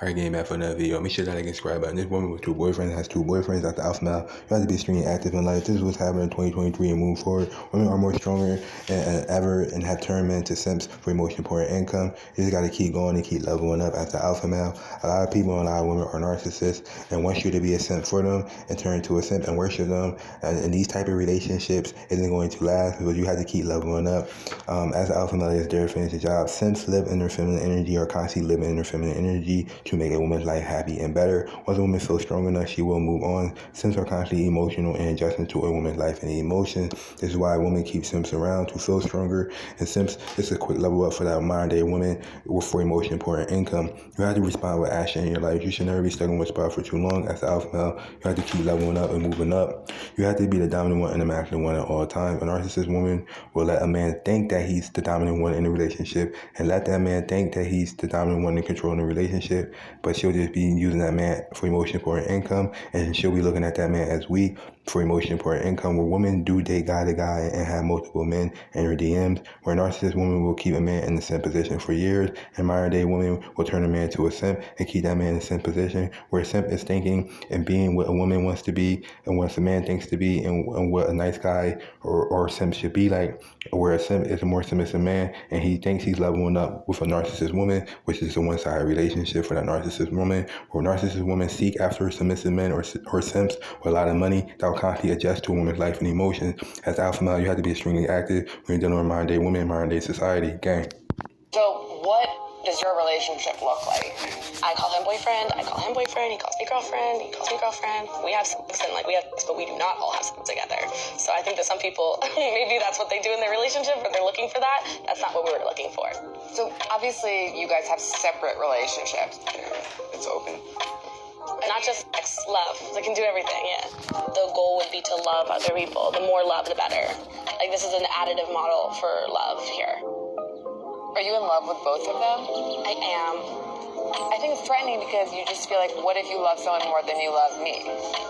Alright, game back for another video. Make sure that like and subscribe button. This woman with two boyfriends has two boyfriends at the alpha male. You have to be extremely active in life. This is what's happening in 2023 and move forward. Women are more stronger than ever and have turned men to simps for emotion, support, and income. You just got to keep going and keep leveling up as the alpha male. A lot of people and a lot of women are narcissists and want you to be a simp for them and turn into a simp and worship them. And these type of relationships isn't going to last because you have to keep leveling up. As the alpha male is there to finish the job. Simps live in their feminine energy or constantly living in their feminine energy to make a woman's life happy and better. Once a woman feels strong enough, she will move on. Simps are constantly emotional and adjusting to a woman's life and emotions. This is why women keep simps around to feel stronger. And simps, it's a quick level up for that modern day woman for emotion, important income. You have to respond with action in your life. You should never be stuck in one spot for too long. As the alpha male, you have to keep leveling up and moving up. You have to be the dominant one and the masculine one at all times. A narcissist woman will let a man think that he's the dominant one in the relationship and let that man think that he's the dominant one in controlling the relationship, but she'll just be using that man for emotion, support, and income, and she'll be looking at that man as weak for emotion, support, and income. Where women do date guy to guy and have multiple men in her DMs, where a narcissist woman will keep a man in the simp position for years, and modern day women will turn a man to a simp and keep that man in the simp position, where a simp is thinking and being what a woman wants to be and what a man thinks to be and what a nice guy or a simp should be like, where a simp is a more submissive man and he thinks he's leveling up with a narcissist woman, which is a one-sided relationship for that narcissist woman, where narcissist women seek after submissive men or simps with a lot of money that will constantly adjust to a woman's life and emotions. As alpha male, you have to be extremely active when you're dealing with modern day women, modern day society. Gang. So what does your relationship look like? I call him boyfriend, I call him boyfriend, he calls me girlfriend, he calls me girlfriend. We have sex and we have sex, but we do not all have sex together. So I think that some people, maybe that's what they do in their relationship, or they're looking for that. That's not what we were looking for. So obviously you guys have separate relationships. It's open. Not just sex, love. They can do everything, yeah. The goal would be to love other people. The more love, the better. Like, this is an additive model for love here. Are you in love with both of them? I am. I think it's threatening because you just feel like, what if you love someone more than you love me?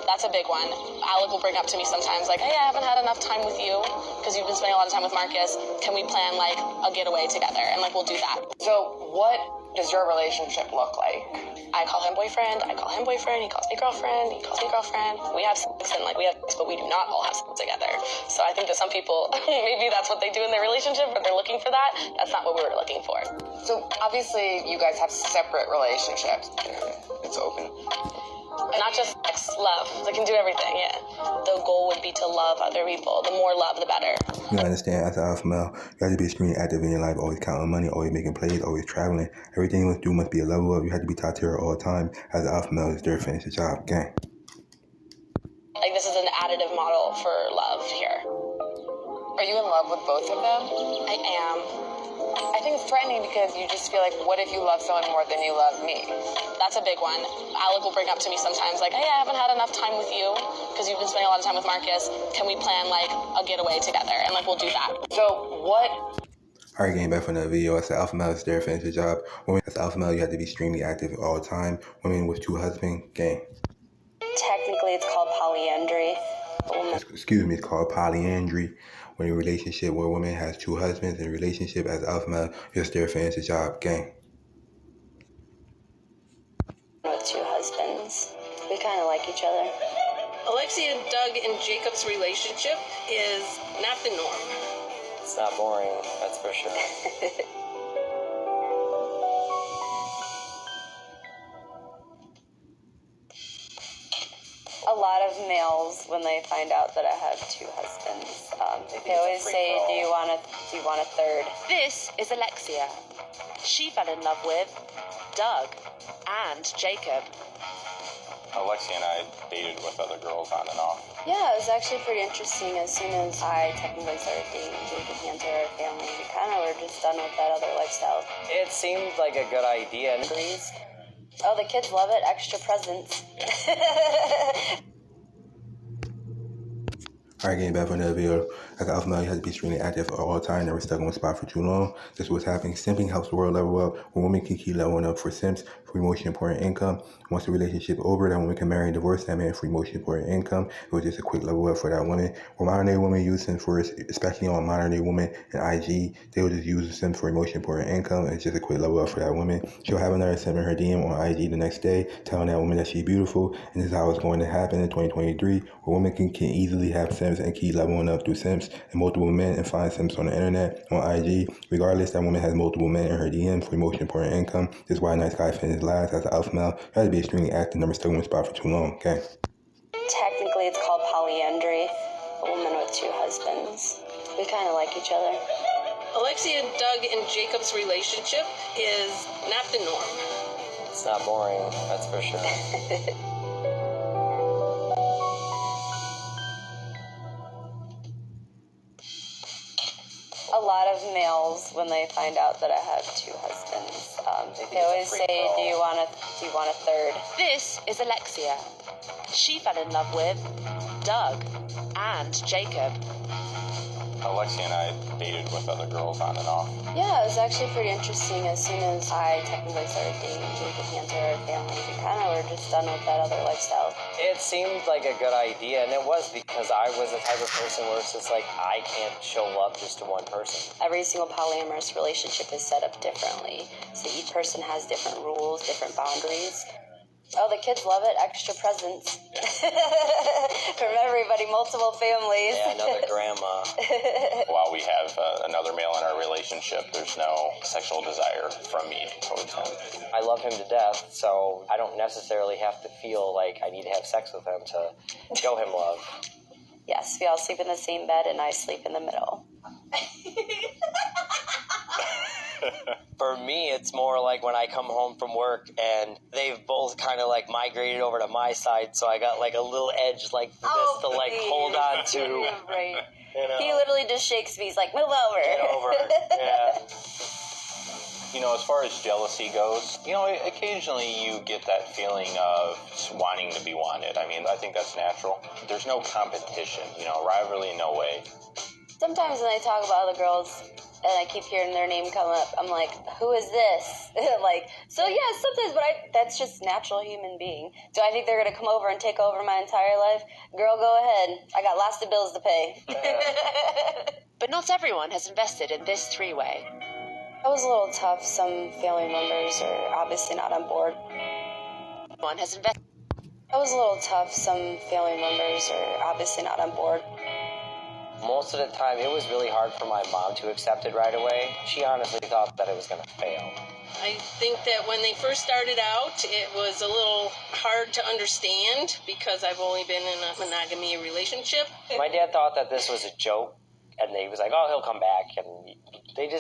That's a big one. Alec will bring up to me sometimes like, hey, I haven't had enough time with you because you've been spending a lot of time with Marcus. Can we plan like a getaway together? And like, we'll do that. So what does your relationship look like? I call him boyfriend, I call him boyfriend, he calls me girlfriend, he calls me girlfriend. We have sex and like we have sex, but we do not all have sex together. So I think that some people, maybe that's what they do in their relationship, or they're looking for that. That's not what we were looking for. So obviously you guys have separate relationships. It's open. Not just sex, love. They can do everything, yeah. The goal would be to love other people. The more love, the better. You understand, as an alpha male, you have to be extremely active in your life, always counting money, always making plays, always traveling. Everything you must do must be a level up. You have to be top tier all the time. As an alpha male, is there to finish the job. Gang. Like, this is an additive model for love here. Are you in love with both of them? I am. I think it's threatening because you just feel like, what if you love someone more than you love me? That's a big one. Alec will bring up to me sometimes like, hey, I haven't had enough time with you because you've been spending a lot of time with Marcus. Can we plan like a getaway together? And like, we'll do that. So what? Alright, getting back for another video. As the alpha male is there to finish the job. Women, as the alpha male, you have to be extremely active all the time. Women with two husbands. Gang. Technically, it's called polyandry. Excuse me, it's called polyandry. When a relationship where a woman has two husbands, in a relationship as alpha male, you're still finish the job. Gang. With two husbands, we kind of like each other. Alexia, Doug, and Jacob's relationship is not the norm. It's not boring, that's for sure. A lot of males, when they find out that I have two husbands, they always say, do you want a third? This is Alexia. She fell in love with Doug and Jacob. Alexia and I dated with other girls on and off. Yeah, it was actually pretty interesting. As soon as I technically started dating Jacob, he entered our family. We kind of were just done with that other lifestyle. It seemed like a good idea. Oh, the kids love it. Extra presents. Alright, getting back for another video. As an alpha male, you have to be extremely active at all times, never stuck on one spot for too long. This is what's happening. Simping helps the world level up. When women can keep leveling up for simps, for emotion, important income. Once the relationship over, that woman can marry and divorce that man for emotion, important income. It was just a quick level up for that woman. When modern day women use simps for, especially on modern day women and IG, they will just use the simps for emotion, important income. It's just a quick level up for that woman. She'll have another simp in her DM on IG the next day, telling that woman that she's beautiful. And this is how it's going to happen in 2023, where women can easily have simps and keep leveling up through simps and multiple men and find simps on the internet, on IG. Regardless, that woman has multiple men in her DM for emotion, important income. This is why a nice guy finishes last as an alpha male. You have to be extremely active, never stuck in one spot for too long, okay? Technically, it's called polyandry. A woman with two husbands. We kind of like each other. Alexia, Doug, and Jacob's relationship is not the norm. It's not boring, that's for sure. A lot of males, when they find out that I have two husbands, they always say, "Do you want a third?" This is Alexia. She fell in love with Doug and Jacob. Alexia and I dated with other girls on and off. Yeah, it was actually pretty interesting. As soon as I technically started dating Jacob and her family, we kind of were just done with that other lifestyle. It seemed like a good idea, and it was because I was the type of person where it's just like, I can't show love just to one person. Every single polyamorous relationship is set up differently. So each person has different rules, different boundaries. Oh, the kids love it. Extra presents. From everybody, multiple families. Yeah, another grandma. While we have another male in our relationship, there's no sexual desire from me towards him. I love him to death, so I don't necessarily have to feel like I need to have sex with him to show him love. Yes, we all sleep in the same bed, and I sleep in the middle. For me, it's more like when I come home from work and they've both kind of like migrated over to my side, so I got like a little edge like this to like hold on to. Right. You know? He literally just shakes me. He's like, "Move over." Get over. Yeah. You know, as far as jealousy goes, you know, occasionally you get that feeling of wanting to be wanted. I mean, I think that's natural. There's no competition, you know, rivalry, no way. Sometimes when I talk about other girls and I keep hearing their name come up, I'm like, who is this? Like, so yeah, sometimes, but that's just natural human being. Do I think they're going to come over and take over my entire life? Girl, go ahead. I got lots of bills to pay. But not everyone has invested in this three-way. It was a little tough. Some family members are obviously not on board. One has invested. It was a little tough. Some family members are obviously not on board. Most of the time, it was really hard for my mom to accept it right away. She honestly thought that it was going to fail. I think that when they first started out, it was a little hard to understand because I've only been in a monogamy relationship. My dad thought that this was a joke, and he was like, "Oh, he'll come back," and they're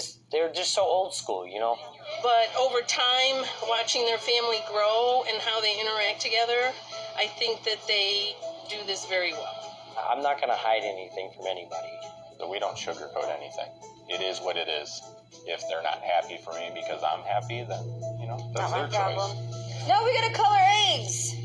just so old school, you know? But over time, watching their family grow and how they interact together, I think that they do this very well. I'm not going to hide anything from anybody. So we don't sugarcoat anything. It is what it is. If they're not happy for me because I'm happy, then, you know, that's their choice. No, we gotta color eggs.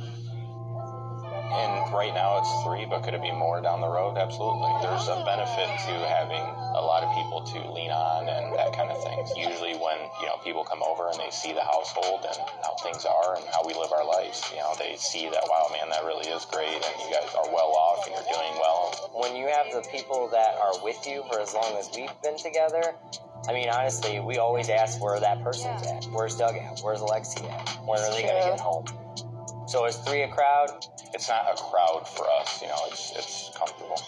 And right now it's 3, but could it be more down the road? Absolutely. There's a benefit to having a lot of people to lean on and that kind of thing. Usually when, you know, people come over and they see the household and how things are and how we live our lives, you know, they see that, wow, man, that really is great and you guys are well off and you're doing well. When you have the people that are with you for as long as we've been together, I mean, honestly, we always ask where that person's at. Where's Doug at? Where's Alexia at? When are they going to get home? So is 3 a crowd? It's not a crowd for us, you know, it's comfortable.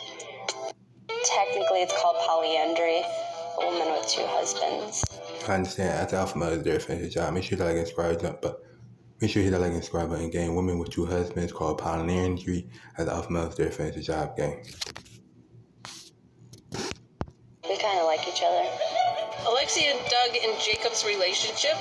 Technically, it's called polyandry. A woman with two husbands. I understand, as alpha male is there to finish the job. Make sure you like and subscribe, but make sure you hit that like and subscribe button, gang. Women with two husbands called polyandry. As alpha male is there to finish the job, gang. We kind of like each other. Alexia, Doug, and Jacob's relationship